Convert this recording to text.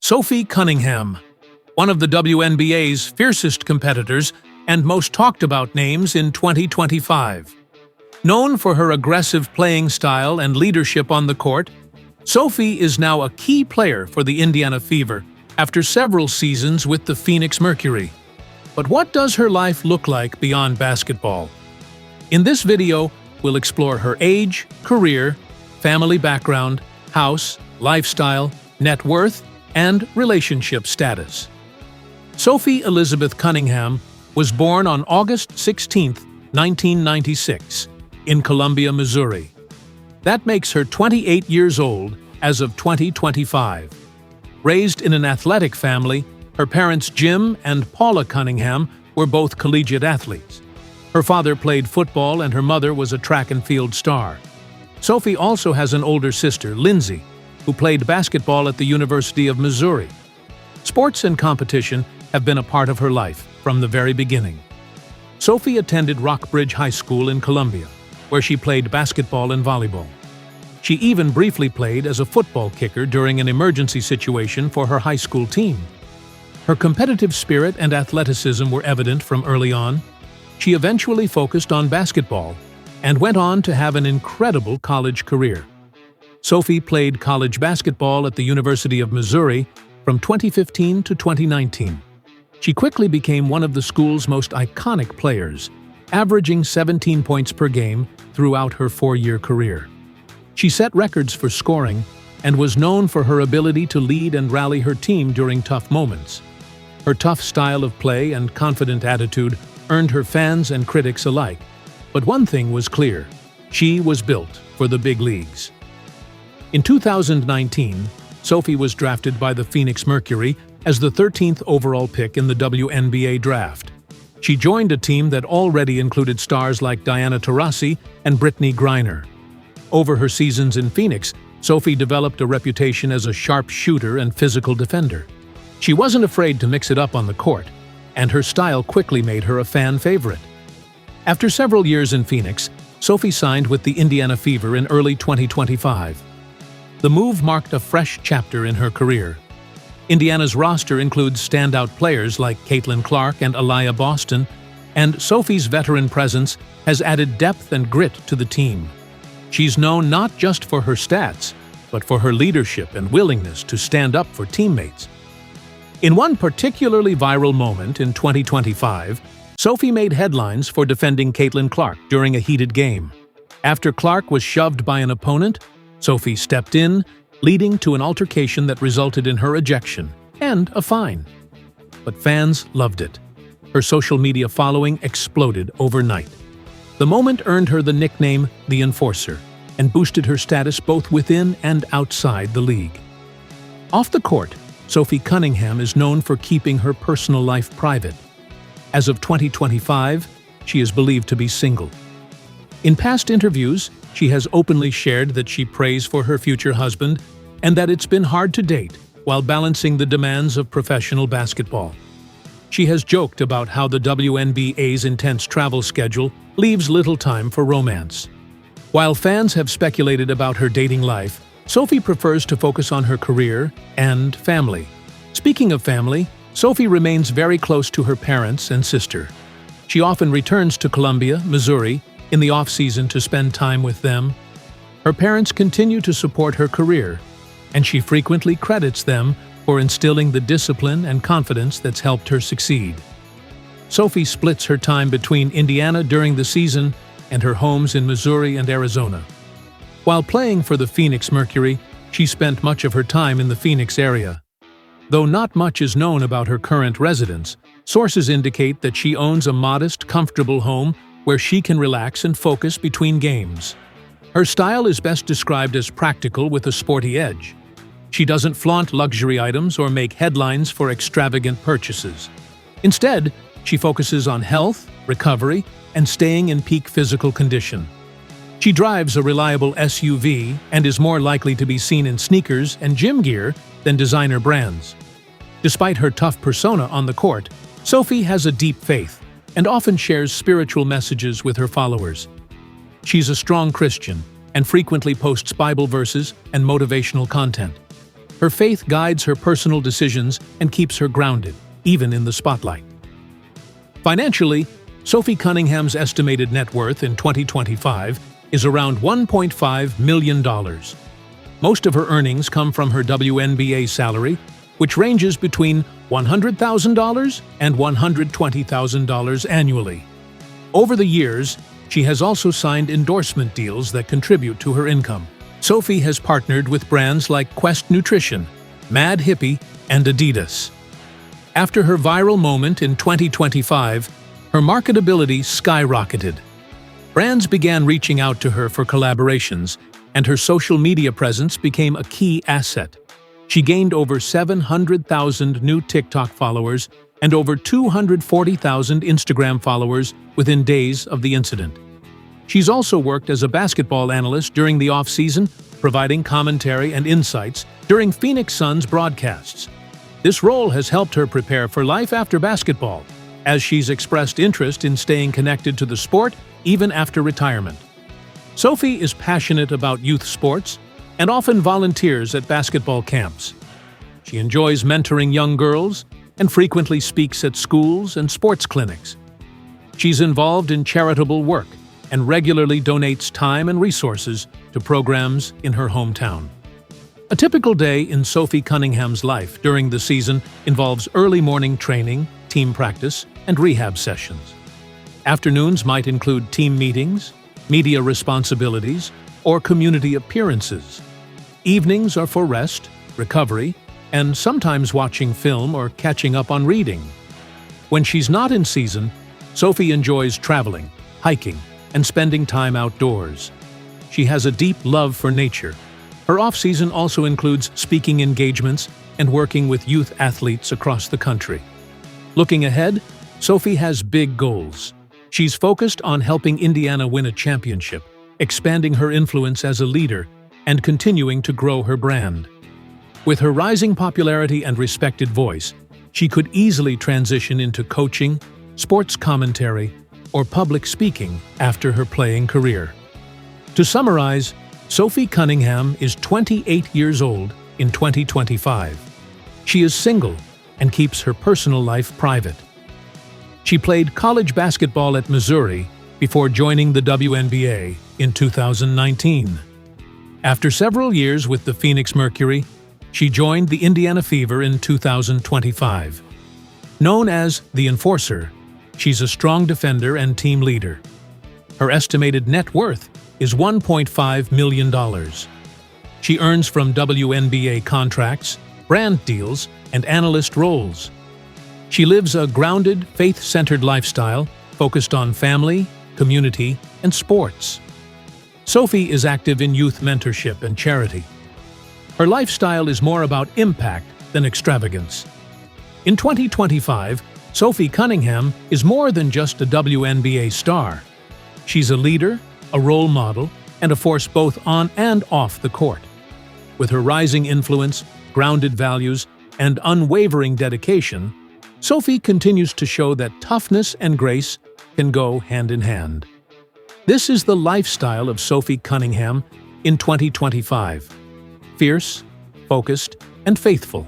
Sophie Cunningham, one of the WNBA's fiercest competitors and most talked about names in 2025. Known for her aggressive playing style and leadership on the court, Sophie is now a key player for the Indiana Fever after several seasons with the Phoenix Mercury. But what does her life look like beyond basketball? In this video, we'll explore her age, career, family background, house, lifestyle, net worth, and relationship status. Sophie Elizabeth Cunningham was born on August 16, 1996, in Columbia, Missouri. That makes her 28 years old as of 2025. Raised in an athletic family, her parents Jim and Paula Cunningham were both collegiate athletes. Her father played football and her mother was a track and field star. Sophie also has an older sister, Lindsay, who played basketball at the University of Missouri. Sports and competition have been a part of her life from the very beginning. Sophie attended Rockbridge High School in Columbia, where she played basketball and volleyball. She even briefly played as a football kicker during an emergency situation for her high school team. Her competitive spirit and athleticism were evident from early on. She eventually focused on basketball and went on to have an incredible college career. Sophie played college basketball at the University of Missouri from 2015 to 2019. She quickly became one of the school's most iconic players, averaging 17 points per game throughout her four-year career. She set records for scoring and was known for her ability to lead and rally her team during tough moments. Her tough style of play and confident attitude earned her fans and critics alike. But one thing was clear: she was built for the big leagues. In 2019, Sophie was drafted by the Phoenix Mercury as the 13th overall pick in the WNBA draft. She joined a team that already included stars like Diana Taurasi and Brittany Griner. Over her seasons in Phoenix, Sophie developed a reputation as a sharp shooter and physical defender. She wasn't afraid to mix it up on the court, and her style quickly made her a fan favorite. After several years in Phoenix, Sophie signed with the Indiana Fever in early 2025. The move marked a fresh chapter in her career. Indiana's roster includes standout players like Caitlin Clark and Aliyah Boston, and Sophie's veteran presence has added depth and grit to the team. She's known not just for her stats, but for her leadership and willingness to stand up for teammates. In one particularly viral moment in 2025, Sophie made headlines for defending Caitlin Clark during a heated game. After Clark was shoved by an opponent, Sophie stepped in, leading to an altercation that resulted in her ejection and a fine. But fans loved it. Her social media following exploded overnight. The moment earned her the nickname The Enforcer and boosted her status both within and outside the league. Off the court, Sophie Cunningham is known for keeping her personal life private. As of 2025, she is believed to be single. In past interviews, she has openly shared that she prays for her future husband and that it's been hard to date while balancing the demands of professional basketball. She has joked about how the WNBA's intense travel schedule leaves little time for romance. While fans have speculated about her dating life, Sophie prefers to focus on her career and family. Speaking of family, Sophie remains very close to her parents and sister. She often returns to Columbia, Missouri, in the off-season to spend time with them. Her parents continue to support her career, and she frequently credits them for instilling the discipline and confidence that's helped her succeed. Sophie splits her time between Indiana during the season and her homes in Missouri and Arizona. While playing for the Phoenix Mercury, she spent much of her time in the Phoenix area. Though not much is known about her current residence, sources indicate that she owns a modest, comfortable home where she can relax and focus between games. Her style is best described as practical with a sporty edge. She doesn't flaunt luxury items or make headlines for extravagant purchases. Instead, she focuses on health, recovery, and staying in peak physical condition. She drives a reliable SUV and is more likely to be seen in sneakers and gym gear than designer brands. Despite her tough persona on the court, Sophie has a deep faith and often shares spiritual messages with her followers. She's a strong Christian and frequently posts Bible verses and motivational content. Her faith guides her personal decisions and keeps her grounded, even in the spotlight. Financially, Sophie Cunningham's estimated net worth in 2025 is around $1.5 million. Most of her earnings come from her WNBA salary, which ranges between $100,000 and $120,000 annually. Over the years, she has also signed endorsement deals that contribute to her income. Sophie has partnered with brands like Quest Nutrition, Mad Hippie, and Adidas. After her viral moment in 2025, her marketability skyrocketed. Brands began reaching out to her for collaborations, and her social media presence became a key asset. She gained over 700,000 new TikTok followers and over 240,000 Instagram followers within days of the incident. She's also worked as a basketball analyst during the offseason, providing commentary and insights during Phoenix Suns broadcasts. This role has helped her prepare for life after basketball, as she's expressed interest in staying connected to the sport even after retirement. Sophie is passionate about youth sports and often volunteers at basketball camps. She enjoys mentoring young girls and frequently speaks at schools and sports clinics. She's involved in charitable work and regularly donates time and resources to programs in her hometown. A typical day in Sophie Cunningham's life during the season involves early morning training, team practice, and rehab sessions. Afternoons might include team meetings, media responsibilities, or community appearances. Evenings are for rest, recovery, and sometimes watching film or catching up on reading. When she's not in season, Sophie enjoys traveling, hiking, and spending time outdoors. She has a deep love for nature. Her off-season also includes speaking engagements and working with youth athletes across the country. Looking ahead, Sophie has big goals. She's focused on helping Indiana win a championship, expanding her influence as a leader, and continuing to grow her brand. With her rising popularity and respected voice, she could easily transition into coaching, sports commentary, or public speaking after her playing career. To summarize, Sophie Cunningham is 28 years old in 2025. She is single and keeps her personal life private. She played college basketball at Missouri before joining the WNBA in 2019. After several years with the Phoenix Mercury, she joined the Indiana Fever in 2025. Known as the Enforcer, she's a strong defender and team leader. Her estimated net worth is $1.5 million. She earns from WNBA contracts, brand deals, and analyst roles. She lives a grounded, faith-centered lifestyle focused on family, community, and sports. Sophie is active in youth mentorship and charity. Her lifestyle is more about impact than extravagance. In 2025, Sophie Cunningham is more than just a WNBA star. She's a leader, a role model, and a force both on and off the court. With her rising influence, grounded values, and unwavering dedication, Sophie continues to show that toughness and grace can go hand in hand. This is the lifestyle of Sophie Cunningham in 2025. Fierce, focused, and faithful.